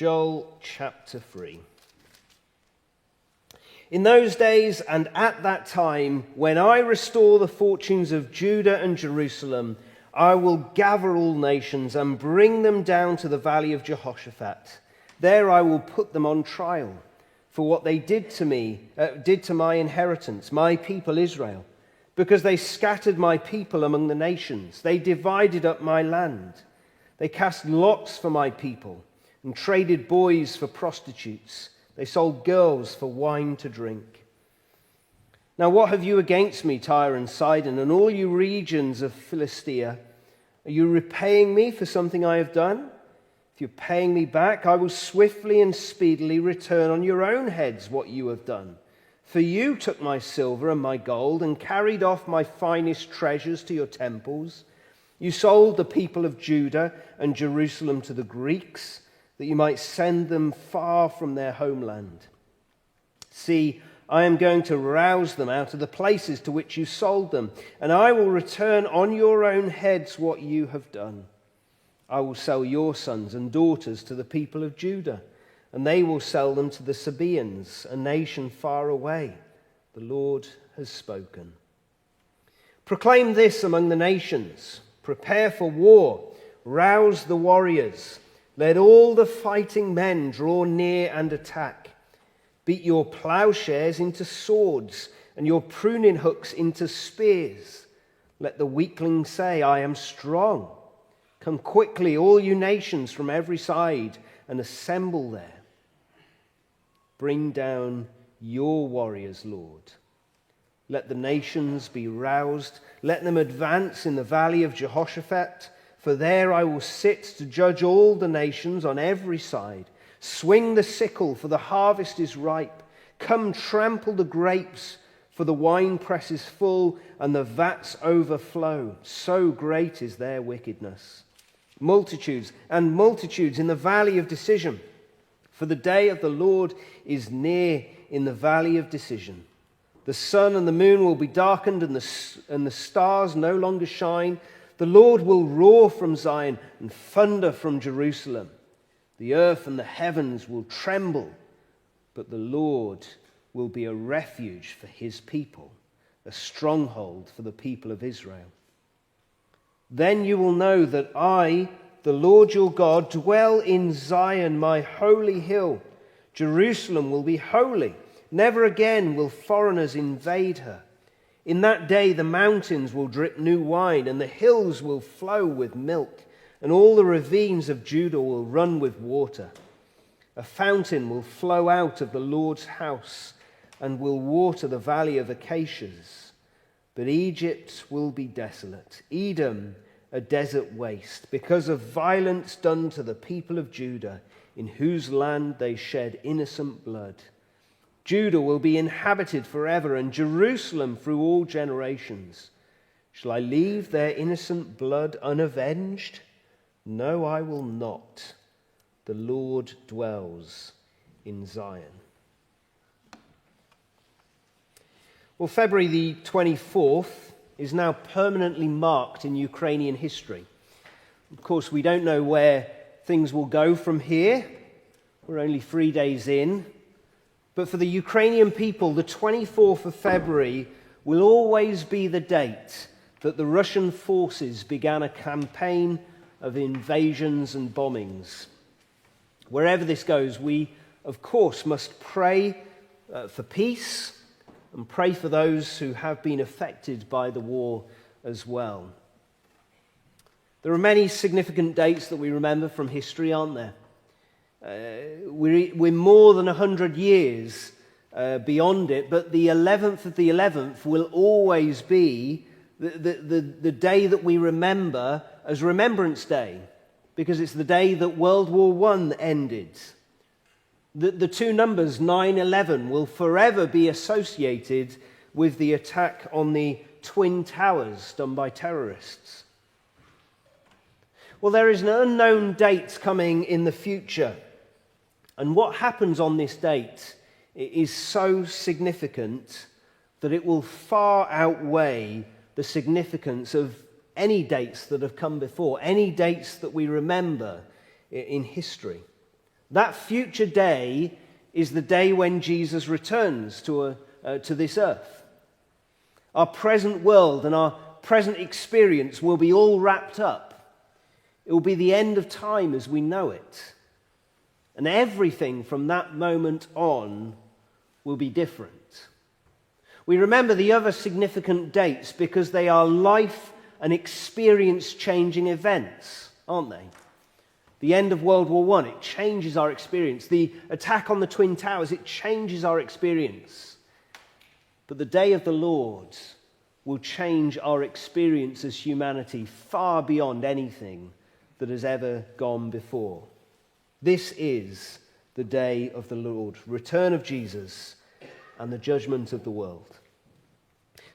Joel chapter 3. In those days and at that time, when I restore the fortunes of Judah and Jerusalem, I will gather all nations and bring them down to the Valley of Jehoshaphat. There I will put them on trial for what they did to my inheritance, my people Israel, because they scattered my people among the nations. They divided up my land. They cast lots for my people and traded boys for prostitutes. They sold girls for wine to drink. Now what have you against me, Tyre and Sidon, and all you regions of Philistia? Are you repaying me for something I have done? If you're paying me back, I will swiftly and speedily return on your own heads what you have done. For you took my silver and my gold and carried off my finest treasures to your temples. You sold the people of Judah and Jerusalem to the Greeks, that you might send them far from their homeland. See, I am going to rouse them out of the places to which you sold them, and I will return on your own heads what you have done. I will sell your sons and daughters to the people of Judah, and they will sell them to the Sabaeans, a nation far away. The Lord has spoken. Proclaim this among the nations. Prepare for war. Rouse the warriors. Let all the fighting men draw near and attack. Beat your plowshares into swords and your pruning hooks into spears. Let the weakling say, I am strong. Come quickly, all you nations from every side, and assemble there. Bring down your warriors, Lord. Let the nations be roused. Let them advance in the Valley of Jehoshaphat. For there I will sit to judge all the nations on every side. Swing the sickle, for the harvest is ripe. Come trample the grapes, for the winepress is full and the vats overflow. So great is their wickedness. Multitudes and multitudes in the valley of decision. For the day of the Lord is near in the valley of decision. The sun and the moon will be darkened and the stars no longer shine. The Lord will roar from Zion and thunder from Jerusalem. The earth and the heavens will tremble, but the Lord will be a refuge for his people, a stronghold for the people of Israel. Then you will know that I, the Lord your God, dwell in Zion, my holy hill. Jerusalem will be holy. Never again will foreigners invade her. In that day the mountains will drip new wine, and the hills will flow with milk, and all the ravines of Judah will run with water. A fountain will flow out of the Lord's house, and will water the valley of acacias. But Egypt will be desolate, Edom a desert waste, because of violence done to the people of Judah, in whose land they shed innocent blood. Judah will be inhabited forever, and Jerusalem through all generations. Shall I leave their innocent blood unavenged? No, I will not. The Lord dwells in Zion. Well, February the 24th is now permanently marked in Ukrainian history. Of course, we don't know where things will go from here. We're only 3 days in. But for the Ukrainian people, the 24th of February will always be the date that the Russian forces began a campaign of invasions and bombings. Wherever this goes, we, of course, must pray for peace and pray for those who have been affected by the war as well. There are many significant dates that we remember from history, aren't there? We're more than 100 years beyond it, but the 11th of the 11th will always be the day that we remember as Remembrance Day, because it's the day that World War I ended. The two numbers, 9/11, will forever be associated with the attack on the Twin Towers done by terrorists. Well, there is an unknown date coming in the future. And what happens on this date is so significant that it will far outweigh the significance of any dates that have come before, any dates that we remember in history. That future day is the day when Jesus returns to this earth. Our present world and our present experience will be all wrapped up. It will be the end of time as we know it. And everything from that moment on will be different. We remember the other significant dates because they are life and experience-changing events, aren't they? The end of World War I, it changes our experience. The attack on the Twin Towers, it changes our experience. But the day of the Lord will change our experience as humanity far beyond anything that has ever gone before. This is the day of the Lord, return of Jesus and the judgment of the world.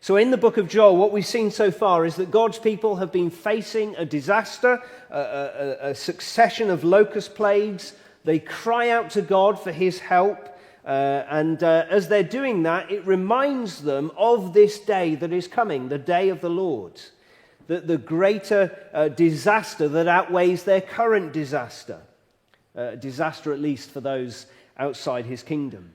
So in the book of Joel, what we've seen so far is that God's people have been facing a disaster, a succession of locust plagues. They cry out to God for his help. And as they're doing that, it reminds them of this day that is coming, the day of the Lord. The greater disaster that outweighs their current disaster. Disaster at least for those outside his kingdom.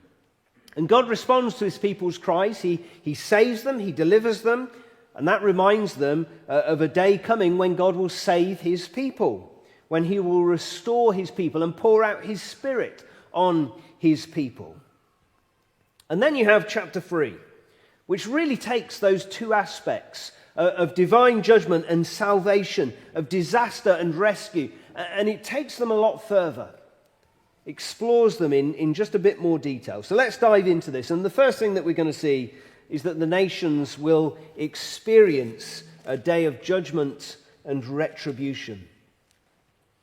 And God responds to his people's cries. He saves them, he delivers them, and that reminds them of a day coming when God will save his people, when he will restore his people and pour out his Spirit on his people. And then you have chapter 3, which really takes those two aspects of divine judgment and salvation, of disaster and rescue, and it takes them a lot further. Explores them in just a bit more detail. So let's dive into this. And the first thing that we're going to see is that the nations will experience a day of judgment and retribution.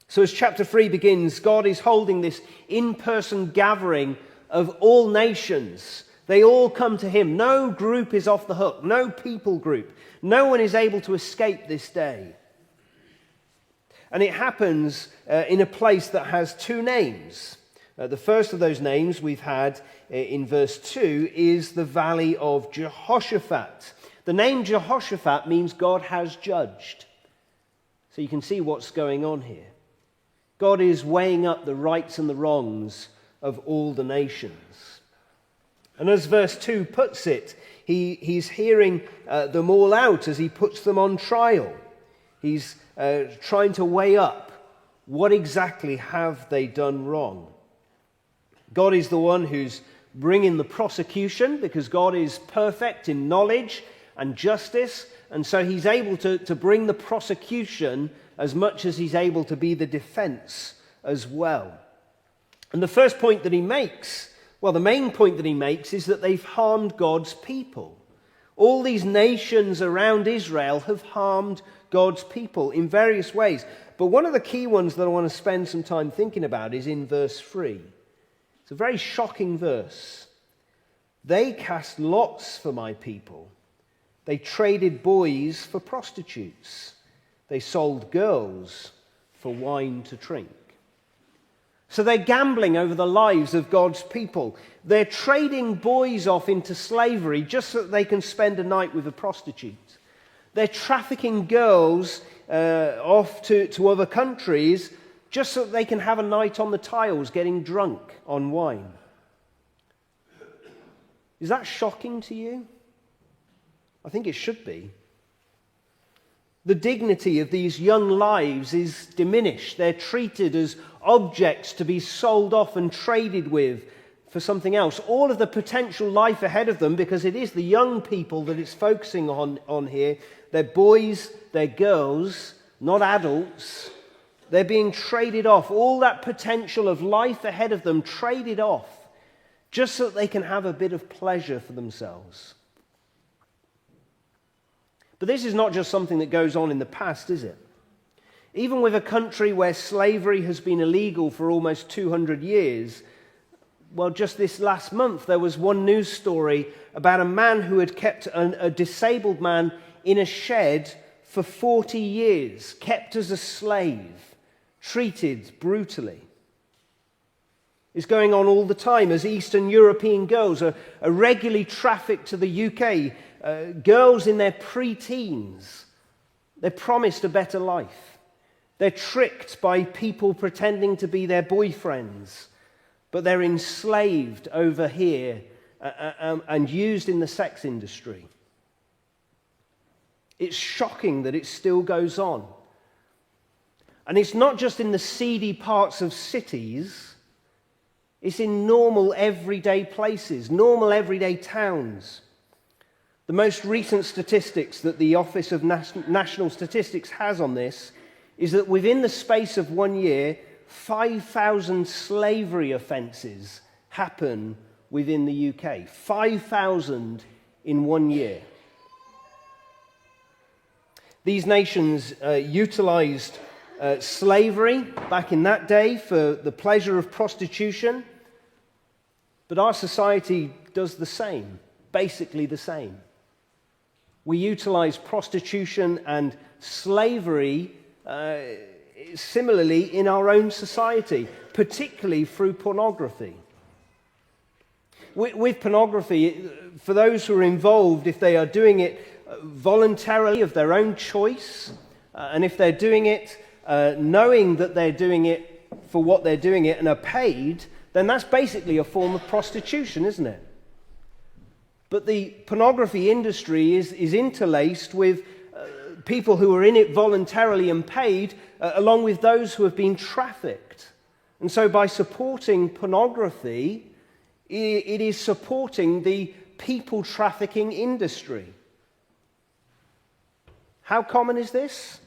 So as chapter 3 begins, God is holding this in-person gathering of all nations. They all come to him. No group is off the hook. No people group. No one is able to escape this day. And it happens in a place that has two names. The first of those names we've had in verse 2 is the Valley of Jehoshaphat. The name Jehoshaphat means God has judged. So you can see what's going on here. God is weighing up the rights and the wrongs of all the nations. And as verse 2 puts it, he's hearing them all out as he puts them on trial. He's trying to weigh up what exactly have they done wrong. God is the one who's bringing the prosecution because God is perfect in knowledge and justice, and so he's able to bring the prosecution as much as he's able to be the defense as well. And the first point that he makes, well, the main point that he makes is that they've harmed God's people. All these nations around Israel have harmed God's people in various ways. But one of the key ones that I want to spend some time thinking about is in verse 3. It's a very shocking verse. They cast lots for my people. They traded boys for prostitutes. They sold girls for wine to drink. So they're gambling over the lives of God's people. They're trading boys off into slavery just so that they can spend a night with a prostitute. They're trafficking girls off to other countries just so that they can have a night on the tiles getting drunk on wine. Is that shocking to you? I think it should be. The dignity of these young lives is diminished. They're treated as objects to be sold off and traded with for something else. All of the potential life ahead of them, because it is the young people that it's focusing on here. They're boys, they're girls, not adults. They're being traded off. All that potential of life ahead of them traded off just so that they can have a bit of pleasure for themselves. But this is not just something that goes on in the past, is it? Even with a country where slavery has been illegal for almost 200 years, well, just this last month there was one news story about a man who had kept a disabled man in a shed for 40 years, kept as a slave, treated brutally. It's going on all the time as Eastern European girls are regularly trafficked to the UK. Girls in their pre-teens, they're promised a better life. They're tricked by people pretending to be their boyfriends but they're enslaved over here and used in the sex industry. It's shocking that it still goes on. And it's not just in the seedy parts of cities, it's in normal everyday places, normal everyday towns. The most recent statistics that the Office of National Statistics has on this is that within the space of 1 year, 5,000 slavery offences happen within the UK. 5,000 in 1 year. These nations utilised slavery back in that day for the pleasure of prostitution, but our society does the same, basically the same. We utilise prostitution and slavery similarly in our own society, particularly through pornography. With pornography, for those who are involved, if they are doing it voluntarily of their own choice, and if they're doing it knowing that they're doing it for what they're doing it and are paid, then that's basically a form of prostitution, isn't it? But the pornography industry is interlaced with people who are in it voluntarily and paid, along with those who have been trafficked. And so by supporting pornography, it is supporting the people trafficking industry. How common is this?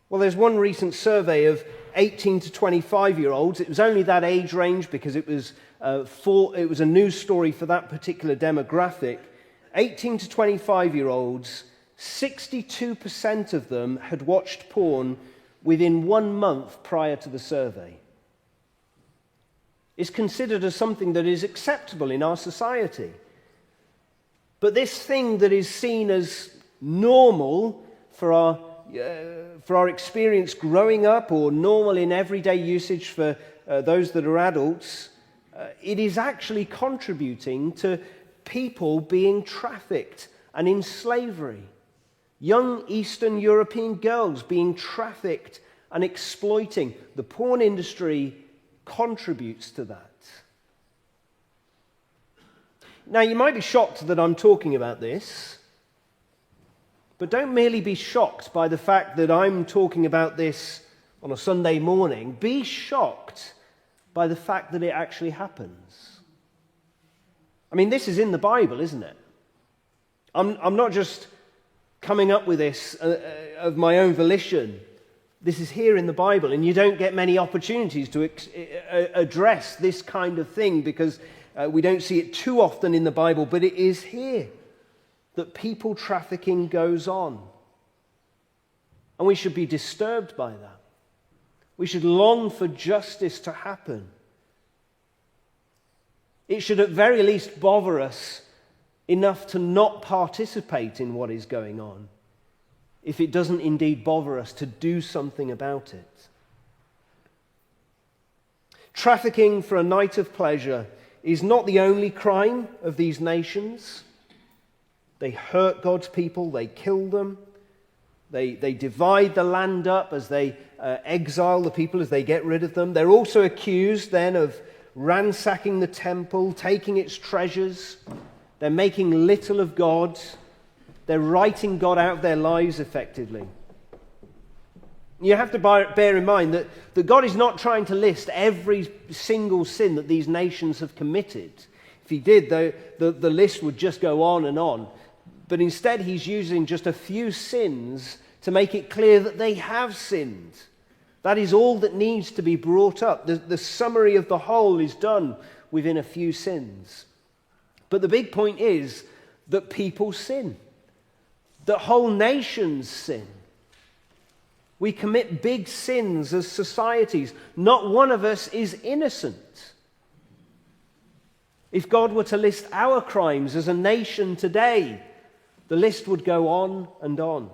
Well, there's one recent survey of 18 to 25-year-olds. It was only that age range because it was a news story for that particular demographic. 18 to 25-year-olds, 62% of them had watched porn within 1 month prior to the survey. It's considered as something that is acceptable in our society. But this thing that is seen as normal for our experience growing up, or normal in everyday usage for those that are adults, it is actually contributing to people being trafficked and in slavery. Young Eastern European girls being trafficked and exploiting. The porn industry contributes to that. Now, you might be shocked that I'm talking about this, but don't merely be shocked by the fact that I'm talking about this on a Sunday morning. Be shocked by the fact that it actually happens. I mean, this is in the Bible, isn't it? I'm not just coming up with this of my own volition. This is here in the Bible, and you don't get many opportunities to address this kind of thing because we don't see it too often in the Bible, but it is here that people trafficking goes on. And we should be disturbed by that. We should long for justice to happen. It should at very least bother us enough to not participate in what is going on, if it doesn't indeed bother us to do something about it. Trafficking for a night of pleasure is not the only crime of these nations. They hurt God's people, they kill them, they divide the land up as they exile the people, as they get rid of them. They're also accused then of ransacking the temple, taking its treasures. They're making little of God. They're writing God out of their lives effectively. You have to bear in mind that God is not trying to list every single sin that these nations have committed. If he did, the list would just go on and on. But instead, he's using just a few sins to make it clear that they have sinned. That is all that needs to be brought up. The summary of the whole is done within a few sins. But the big point is that people sin. That whole nations sin. We commit big sins as societies. Not one of us is innocent. If God were to list our crimes as a nation today, the list would go on and on.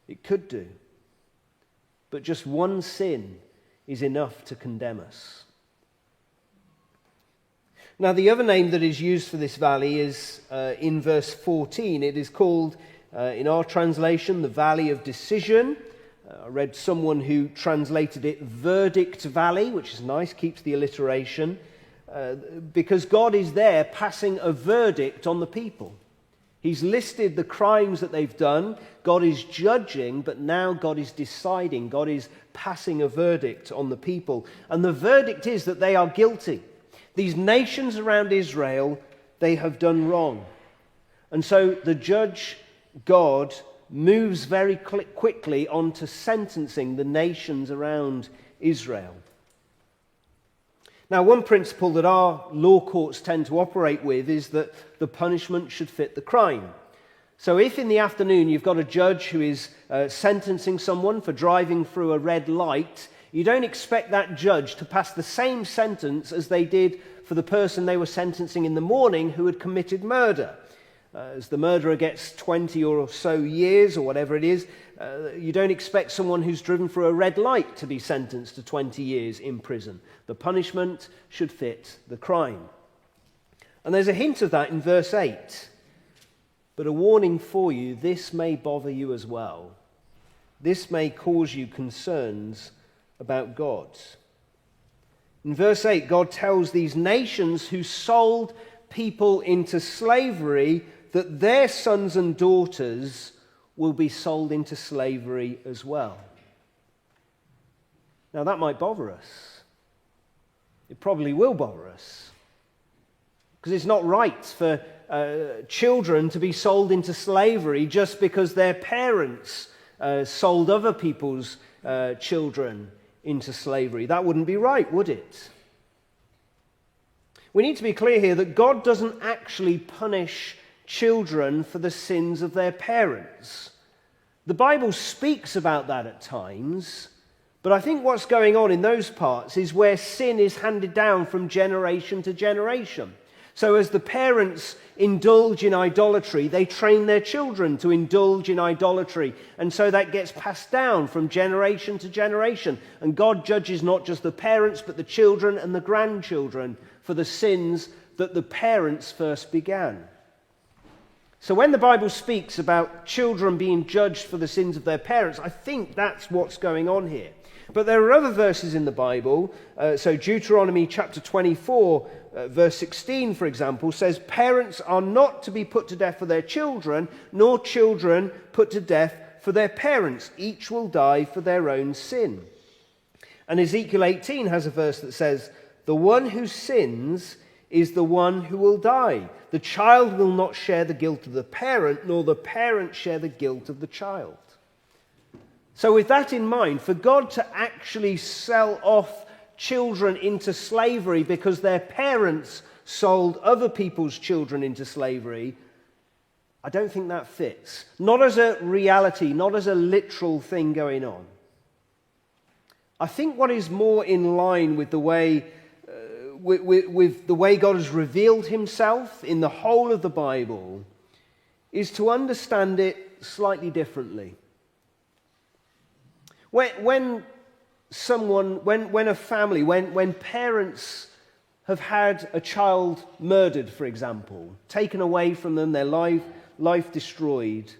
It could do. But just one sin is enough to condemn us. Now, the other name that is used for this valley is in verse 14. It is called, in our translation, the Valley of Decision. I read someone who translated it Verdict Valley, which is nice, keeps the alliteration. because God is there passing a verdict on the people. He's listed the crimes that they've done. God is judging, but now God is deciding. God is passing a verdict on the people. And the verdict is that they are guilty. These nations around Israel, they have done wrong. And so the judge, God, moves very quickly on to sentencing the nations around Israel. Now, one principle that our law courts tend to operate with is that the punishment should fit the crime. So if in the afternoon you've got a judge who is sentencing someone for driving through a red light, you don't expect that judge to pass the same sentence as they did for the person they were sentencing in the morning who had committed murder. As the murderer gets 20 or so years or whatever it is, you don't expect someone who's driven through a red light to be sentenced to 20 years in prison. The punishment should fit the crime. And there's a hint of that in verse 8. But a warning for you, this may bother you as well. This may cause you concerns about God. In verse 8, God tells these nations who sold people into slavery that their sons and daughters will be sold into slavery as well. Now that might bother us. It probably will bother us. Because it's not right for children to be sold into slavery just because their parents sold other people's children into slavery. That wouldn't be right, would it? We need to be clear here that God doesn't actually punish children for the sins of their parents. The Bible speaks about that at times, but I think what's going on in those parts is where sin is handed down from generation to generation. So as the parents indulge in idolatry, they train their children to indulge in idolatry. And so that gets passed down from generation to generation. And God judges not just the parents, but the children and the grandchildren for the sins that the parents first began. So when the Bible speaks about children being judged for the sins of their parents, I think that's what's going on here. But there are other verses in the Bible. So Deuteronomy chapter 24, verse 16, for example, says, parents are not to be put to death for their children, nor children put to death for their parents. Each will die for their own sin. And Ezekiel 18 has a verse that says, the one who sins is the one who will die. The child will not share the guilt of the parent, nor the parent share the guilt of the child. So with that in mind, for God to actually sell off children into slavery because their parents sold other people's children into slavery, I don't think that fits. Not as a reality, not as a literal thing going on. I think what is more in line with the way with the way God has revealed himself in the whole of the Bible is to understand it slightly differently. When a family, when parents have had a child murdered, for example, taken away from them, their life destroyed,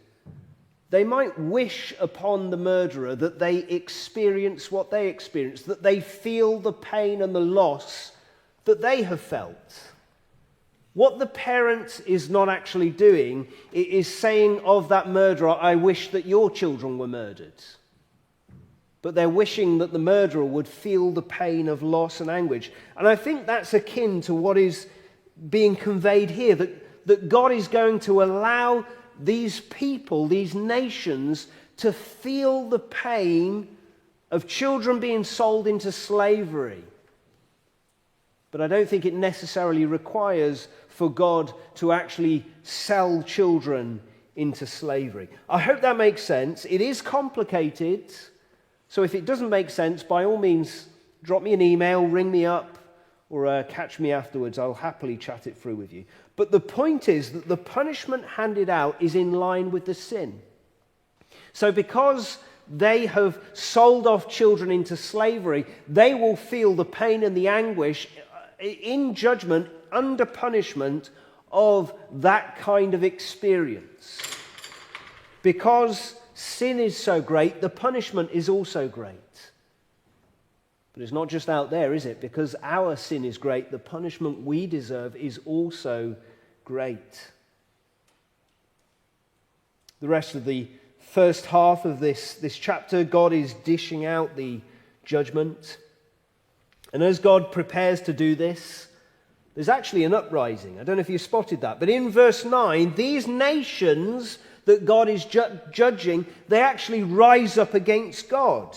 they might wish upon the murderer that they experience what they experienced, that they feel the pain and the loss that they have felt. What the parent is not actually doing is saying of that murderer, I wish that your children were murdered. But they're wishing that the murderer would feel the pain of loss and anguish. And I think that's akin to what is being conveyed here, that God is going to allow these people, these nations, to feel the pain of children being sold into slavery. But I don't think it necessarily requires for God to actually sell children into slavery. I hope that makes sense. It is complicated. So if it doesn't make sense, by all means, drop me an email, ring me up, or catch me afterwards. I'll happily chat it through with you. But the point is that the punishment handed out is in line with the sin. So because they have sold off children into slavery, they will feel the pain and the anguish in judgment, under punishment of that kind of experience. Because sin is so great, the punishment is also great. But it's not just out there, is it? Because our sin is great, the punishment we deserve is also great. The rest of the first half of this chapter, God is dishing out the judgment. And as God prepares to do this, there's actually an uprising. I don't know if you spotted that. But in verse 9, these nations that God is judging, they actually rise up against God.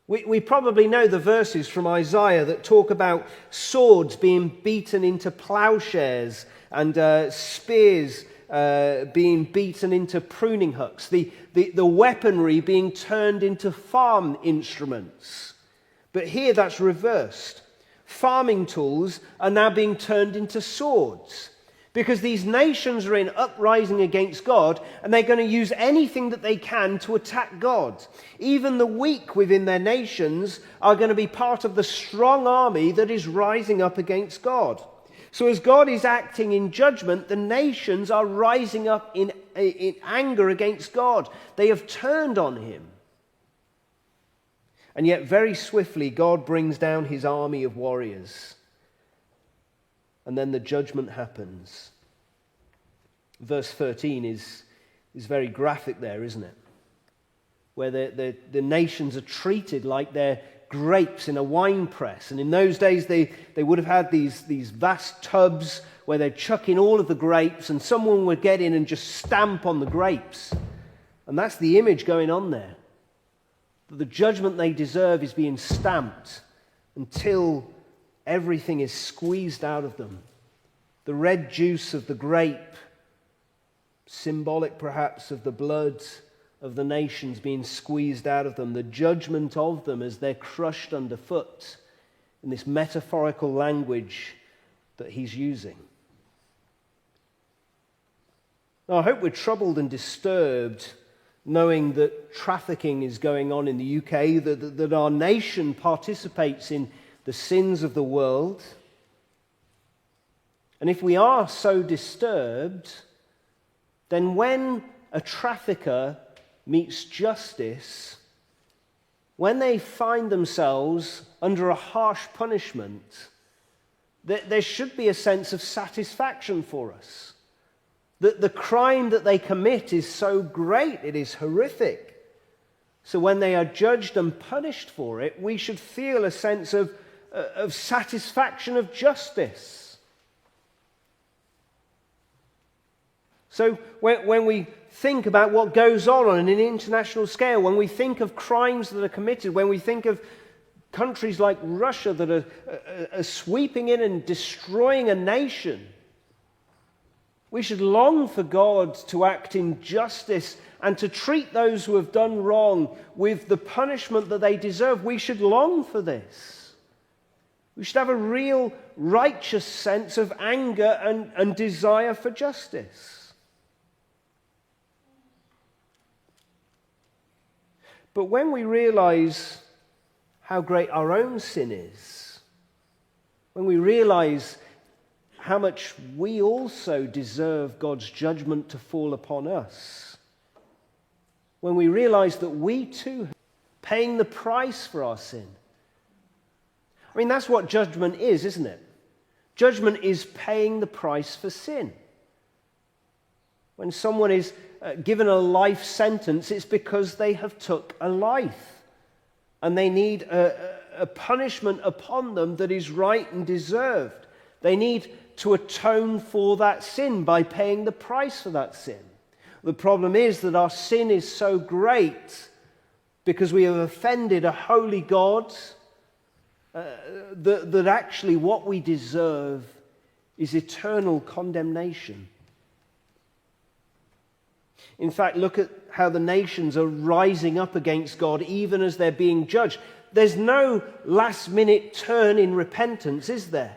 We probably know the verses from Isaiah that talk about swords being beaten into plowshares and spears being beaten into pruning hooks, the weaponry being turned into farm instruments. But here that's reversed. Farming tools are now being turned into swords because these nations are in uprising against God and they're going to use anything that they can to attack God. Even the weak within their nations are going to be part of the strong army that is rising up against God. So as God is acting in judgment, the nations are rising up in anger against God. They have turned on him. And yet very swiftly God brings down his army of warriors. And then the judgment happens. Verse 13 is very graphic there, isn't it? Where the nations are treated like they're grapes in a wine press. And in those days they would have had these vast tubs where they'd chuck in all of the grapes and someone would get in and just stamp on the grapes. And that's the image going on there. The judgment they deserve is being stamped until everything is squeezed out of them. The red juice of the grape, symbolic perhaps of the blood of the nations being squeezed out of them, the judgment of them as they're crushed underfoot in this metaphorical language that he's using. Now, I hope we're troubled and disturbed knowing that trafficking is going on in the UK, that our nation participates in the sins of the world. And if we are so disturbed, then when a trafficker meets justice, when they find themselves under a harsh punishment, there should be a sense of satisfaction for us. The crime that they commit is so great, it is horrific. So when they are judged and punished for it, we should feel a sense of satisfaction of justice. So when we think about what goes on an international scale, when we think of crimes that are committed, when we think of countries like Russia that are sweeping in and destroying a nation, we should long for God to act in justice and to treat those who have done wrong with the punishment that they deserve. We should long for this. We should have a real righteous sense of anger and desire for justice. But when we realize how great our own sin is, when we realize how much we also deserve God's judgment to fall upon us, when we realize that we too are paying the price for our sin. I mean, that's what judgment is, isn't it? Judgment is paying the price for sin. When someone is given a life sentence, it's because they have took a life. And they need a punishment upon them that is right and deserved. They need to atone for that sin by paying the price for that sin. The problem is that our sin is so great because we have offended a holy God that actually what we deserve is eternal condemnation. In fact, look at how the nations are rising up against God even as they're being judged. There's no last-minute turn in repentance, is there?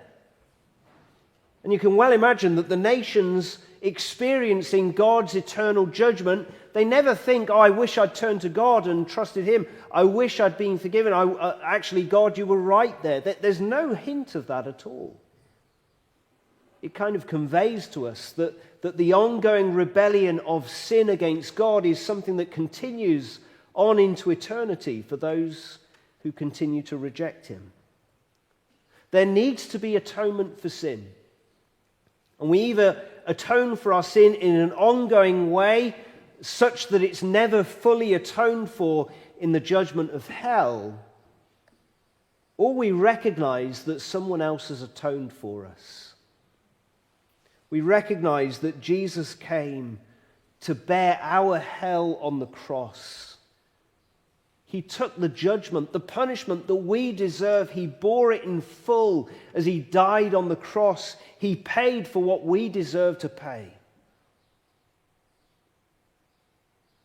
And you can well imagine that the nations experiencing God's eternal judgment, they never think, oh, I wish I'd turned to God and trusted him. I wish I'd been forgiven. Actually, God, you were right there. There's no hint of that at all. It kind of conveys to us that the ongoing rebellion of sin against God is something that continues on into eternity for those who continue to reject him. There needs to be atonement for sin. And we either atone for our sin in an ongoing way, such that it's never fully atoned for in the judgment of hell, or we recognize that someone else has atoned for us. We recognize that Jesus came to bear our hell on the cross. He took the judgment, the punishment that we deserve. He bore it in full as he died on the cross. He paid for what we deserve to pay.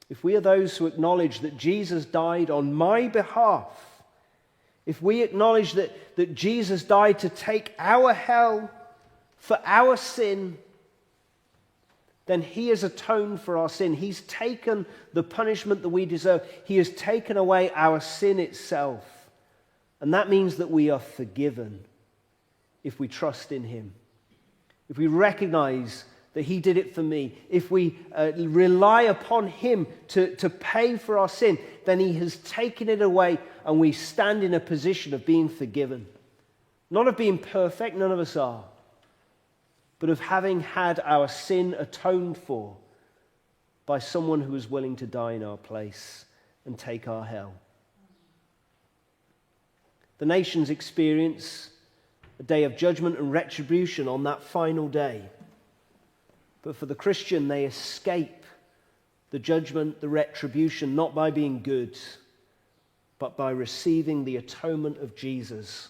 If we are those who acknowledge that Jesus died on my behalf, if we acknowledge that Jesus died to take our hell for our sin, then he has atoned for our sin. He's taken the punishment that we deserve. He has taken away our sin itself. And that means that we are forgiven if we trust in him. If we recognize that he did it for me, if we rely upon him to pay for our sin, then he has taken it away and we stand in a position of being forgiven. Not of being perfect, none of us are, but of having had our sin atoned for by someone who is willing to die in our place and take our hell. The nations experience a day of judgment and retribution on that final day. But for the Christian, they escape the judgment, the retribution, not by being good, but by receiving the atonement of Jesus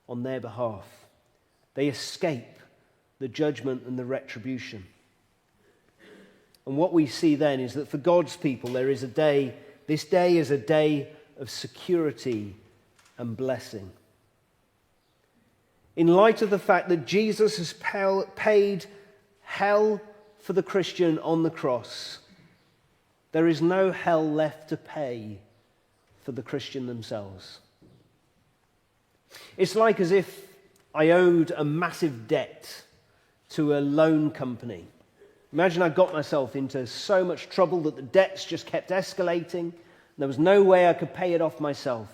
on their behalf. They escape the judgment and the retribution. And what we see then is that for God's people, there is a day, this day is a day of security and blessing. In light of the fact that Jesus has paid hell for the Christian on the cross, there is no hell left to pay for the Christian themselves. It's like as if I owed a massive debt to a loan company. Imagine I got myself into so much trouble that the debts just kept escalating. There was no way I could pay it off myself.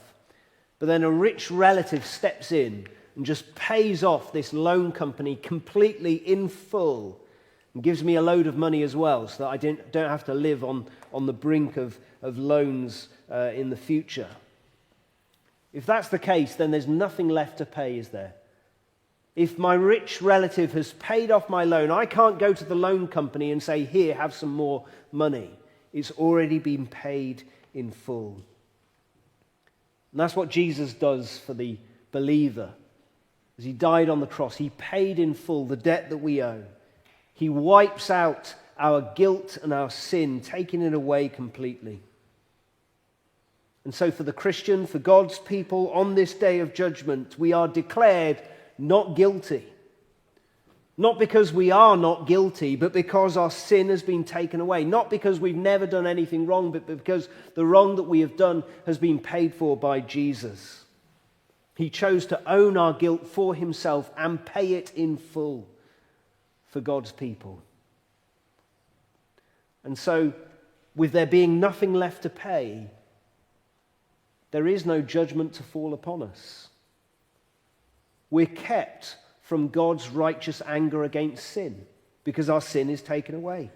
But then a rich relative steps in and just pays off this loan company completely in full and gives me a load of money as well so that I don't have to live on the brink of loans in the future. If that's the case, then there's nothing left to pay, is there? If my rich relative has paid off my loan, I can't go to the loan company and say, here, have some more money. It's already been paid in full. And that's what Jesus does for the believer. As he died on the cross, he paid in full the debt that we owe. He wipes out our guilt and our sin, taking it away completely. And so for the Christian, for God's people, on this day of judgment, we are declared not guilty. Not because we are not guilty, but because our sin has been taken away. Not because we've never done anything wrong, but because the wrong that we have done has been paid for by Jesus. He chose to own our guilt for himself and pay it in full for God's people. And so, with there being nothing left to pay, there is no judgment to fall upon us. We're kept from God's righteous anger against sin because our sin is taken away.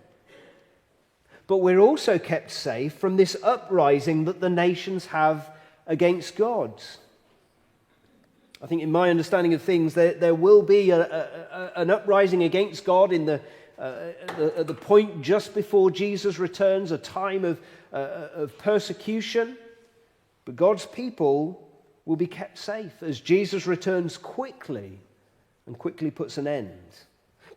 But we're also kept safe from this uprising that the nations have against God. I think in my understanding of things, there will be an uprising against God at the point just before Jesus returns, a time of persecution. But God's people will be kept safe as Jesus returns quickly and quickly puts an end.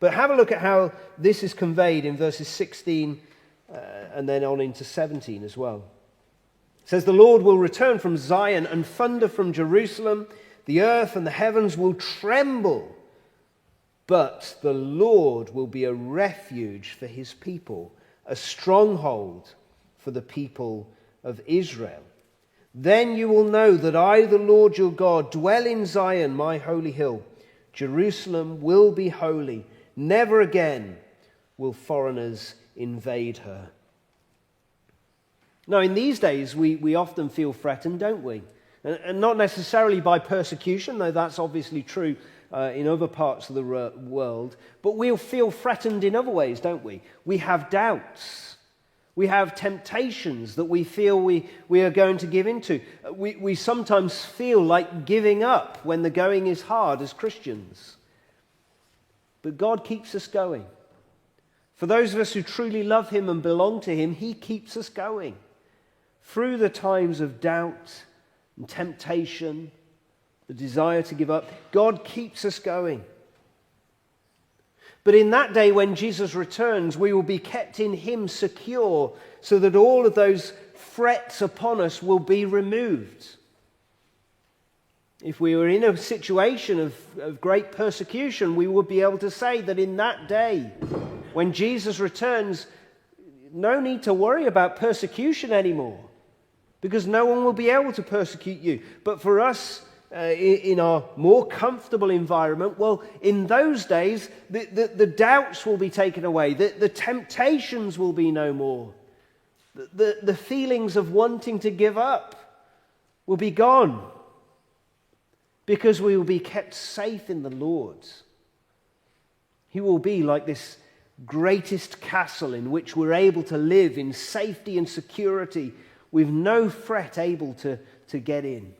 But have a look at how this is conveyed in verses 16 and then on into 17 as well. It says, "The Lord will return from Zion and thunder from Jerusalem. The earth and the heavens will tremble, but the Lord will be a refuge for his people, a stronghold for the people of Israel. Then you will know that I, the Lord your God, dwell in Zion, my holy hill. Jerusalem will be holy. Never again will foreigners invade her." Now, in these days, we often feel threatened, don't we? And not necessarily by persecution, though that's obviously true in other parts of the world. But we'll feel threatened in other ways, don't we? We have doubts. We have temptations that we feel we are going to give into. We sometimes feel like giving up when the going is hard as Christians. But God keeps us going. For those of us who truly love him and belong to him, he keeps us going. Through the times of doubt and temptation, the desire to give up, God keeps us going. But in that day when Jesus returns, we will be kept in him secure so that all of those threats upon us will be removed. If we were in a situation of great persecution, we would be able to say that in that day, when Jesus returns, no need to worry about persecution anymore, because no one will be able to persecute you. But for us, in our more comfortable environment, well, in those days, the doubts will be taken away. The temptations will be no more. The feelings of wanting to give up will be gone, because we will be kept safe in the Lord. He will be like this greatest castle in which we're able to live in safety and security with no threat able to get in.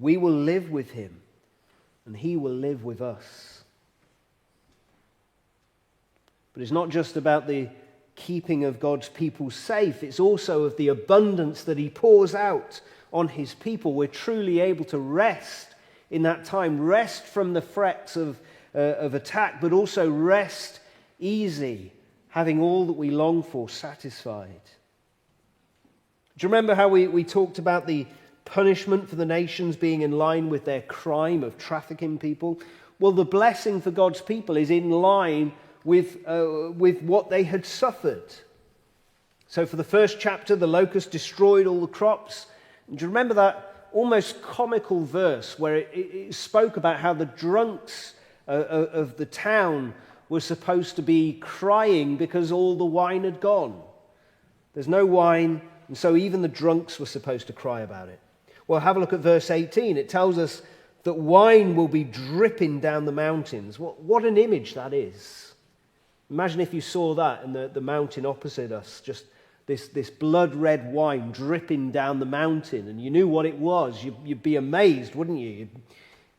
We will live with him, and he will live with us. But it's not just about the keeping of God's people safe, it's also of the abundance that he pours out on his people. We're truly able to rest in that time, rest from the threats of attack, but also rest easy, having all that we long for satisfied. Do you remember how we talked about the punishment for the nations being in line with their crime of trafficking people? Well, the blessing for God's people is in line with what they had suffered. So for the first chapter, the locusts destroyed all the crops. And do you remember that almost comical verse where it spoke about how the drunks of the town were supposed to be crying because all the wine had gone? There's no wine, and so even the drunks were supposed to cry about it. Well, have a look at verse 18. It tells us that wine will be dripping down the mountains. What an image that is. Imagine if you saw that in the mountain opposite us, just this blood-red wine dripping down the mountain, and you knew what it was. You'd be amazed, wouldn't you?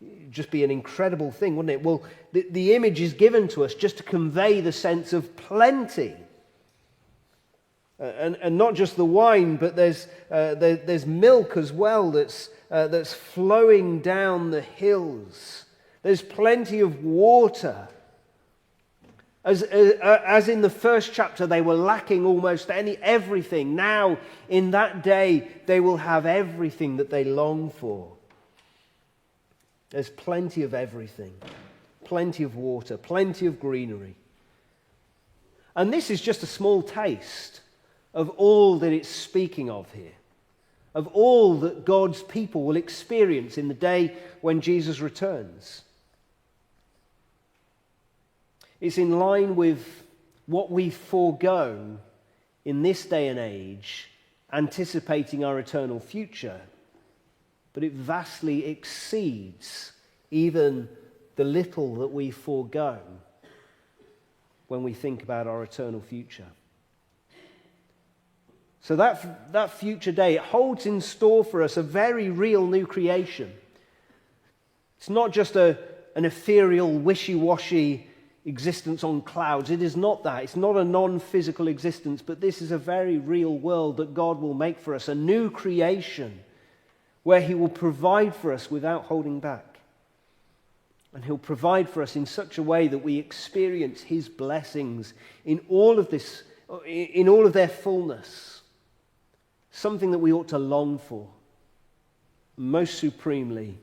It'd just be an incredible thing, wouldn't it? Well, the image is given to us just to convey the sense of plenty. And not just the wine, but there's milk as well that's flowing down the hills. There's plenty of water. As in the first chapter, they were lacking almost everything. Now, in that day, they will have everything that they long for. There's plenty of everything. Plenty of water, plenty of greenery. And this is just a small taste of all that it's speaking of here, of all that God's people will experience in the day when Jesus returns. It's in line with what we forego in this day and age, anticipating our eternal future, but it vastly exceeds even the little that we forego when we think about our eternal future. So that future day, it holds in store for us a very real new creation. It's not just an ethereal, wishy-washy existence on clouds. It is not that. It's not a non-physical existence, but this is a very real world that God will make for us, a new creation where he will provide for us without holding back. And he'll provide for us in such a way that we experience his blessings in all of this, in all of their fullness. Something that we ought to long for. Most supremely,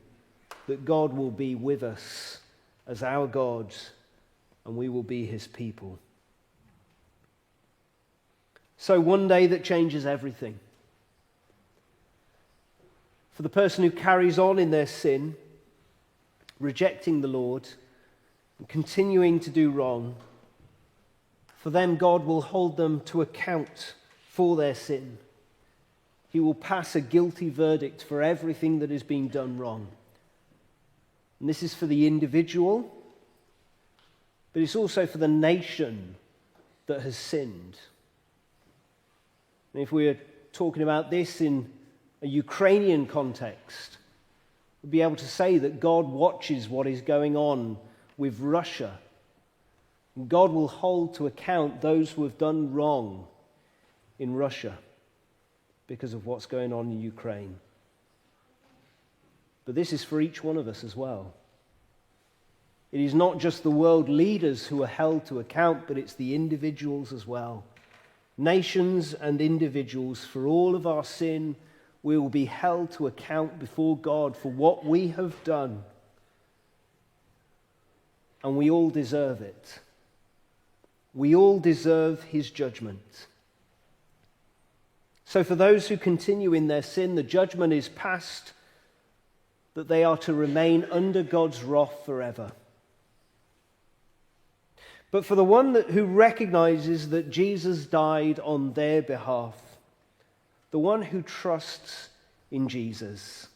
that God will be with us as our God, and we will be his people. So one day that changes everything. For the person who carries on in their sin, rejecting the Lord, and continuing to do wrong, for them God will hold them to account for their sin. He will pass a guilty verdict for everything that has been done wrong. And this is for the individual, but it's also for the nation that has sinned. And if we are talking about this in a Ukrainian context, we'll be able to say that God watches what is going on with Russia. And God will hold to account those who have done wrong in Russia because of what's going on in Ukraine. But this is for each one of us as well. It is not just the world leaders who are held to account, but it's the individuals as well. Nations and individuals, for all of our sin, we will be held to account before God for what we have done. And we all deserve it. We all deserve his judgment. So for those who continue in their sin, the judgment is passed that they are to remain under God's wrath forever. But for the one who recognizes that Jesus died on their behalf, the one who trusts in Jesus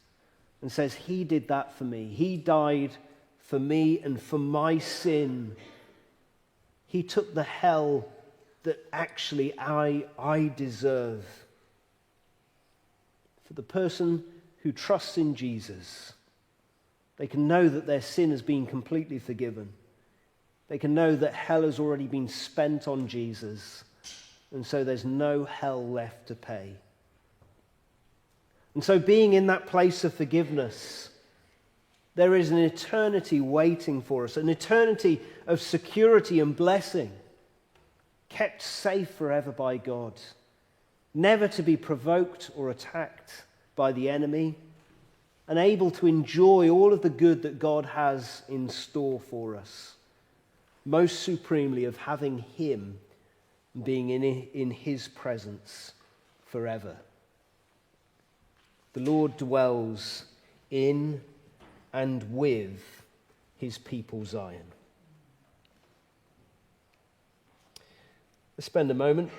and says, he did that for me. He died for me and for my sin. He took the hell that actually I deserve. For the person who trusts in Jesus, they can know that their sin has been completely forgiven. They can know that hell has already been spent on Jesus, and so there's no hell left to pay. And so being in that place of forgiveness, there is an eternity waiting for us, an eternity of security and blessing, kept safe forever by God, never to be provoked or attacked by the enemy, and able to enjoy all of the good that God has in store for us, most supremely of having him being in his presence forever. The Lord dwells in and with his people Zion. Let's spend a moment.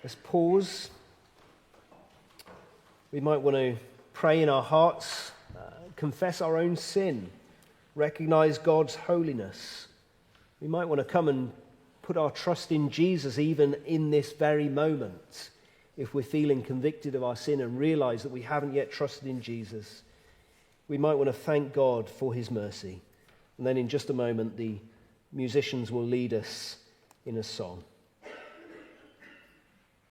Let's pause. We might want to pray in our hearts, confess our own sin, recognize God's holiness. We might want to come and put our trust in Jesus even in this very moment if we're feeling convicted of our sin and realize that we haven't yet trusted in Jesus. We might want to thank God for his mercy. And then in just a moment, the musicians will lead us in a song.